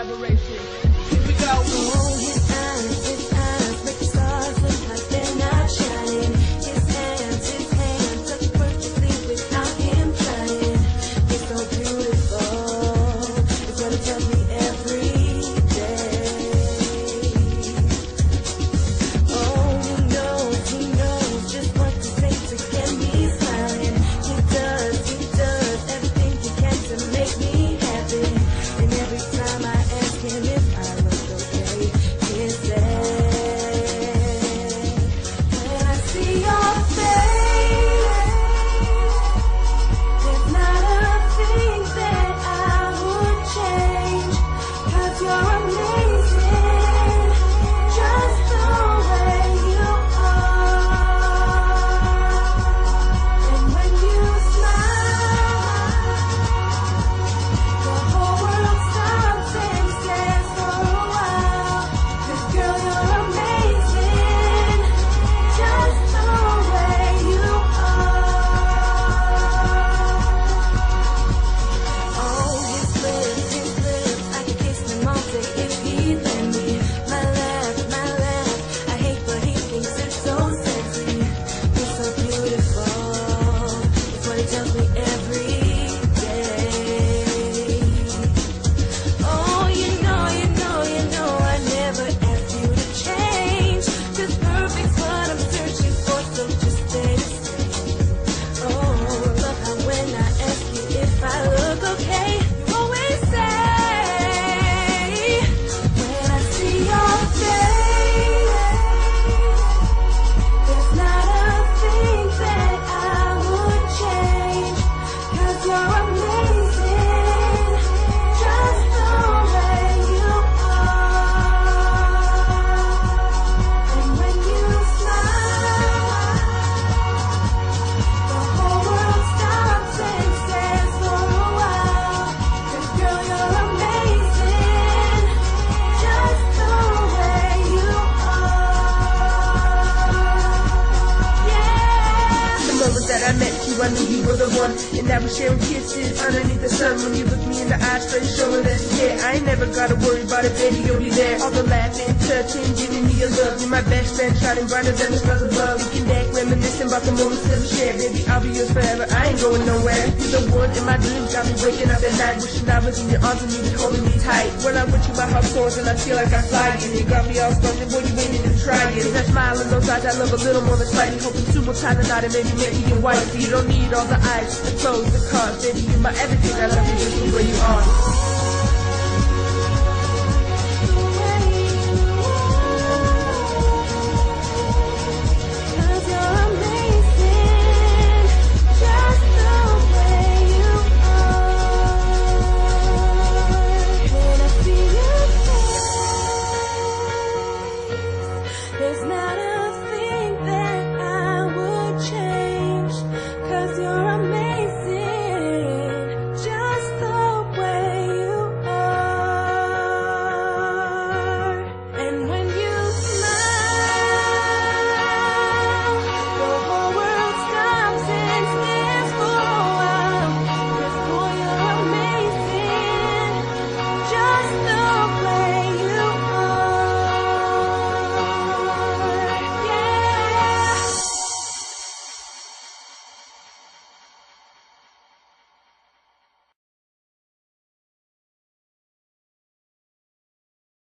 collaboration. Here we go. Oh, his eyes make the stars look like they're not shining. His hands touch perfectly without him trying. It's so beautiful. It's what it tells me every day. Oh, he knows just what to say to get me smiling. He does everything he can to make me happy. And every time I ask him if I look okay, he says, when I see your face, there's not a thing that I would change. 'Cause you're amazing, just the way you are. And when you smile, the whole world stops and stares for a while. 'Cause girl, you're amazing, just the way you are. Oh, his lips, I could kiss them all day if he'd let me. My laugh, I hate but he thinks it's so sexy. It's so beautiful, it's what he tells me every day. Oh, you know, I never asked you to change. 'Cause perfect's what I'm searching for, so just stay the same. Oh, love how when I ask you if I look okay, you always say, when I see your face, there's not a thing that I would change. 'Cause you're amazing, just the way you are. And when you smile, the whole world stops and stares for a while. 'Cause girl, you're amazing, just the way you are. Yeah. The moment that I met you, I knew you were the one. And now we're sharing kisses underneath the sun. When you look me in the eyes, straight showing us, yeah, I ain't never gotta worry about it, baby, you'll be there. All the laughing, touching, giving me your love. You're my best friend, shining brighter than the stars above. We can back, reminiscing about the moments that we shared. Baby, I'll be yours forever, I ain't going nowhere. You're the one in my dreams, got me waking up at night, wishing I was in your arms and you be holding me tight. When I'm with you, my heart soars and I feel like I'm flying. You got me all stunned, boy, you ain't even trying. That smile in those eyes, I love a little more than slightly. Hoping to more time than not, and maybe make me your wife. You don't need all the ice, the clothes, the cars, baby, you're my everything. I love you just the way you are.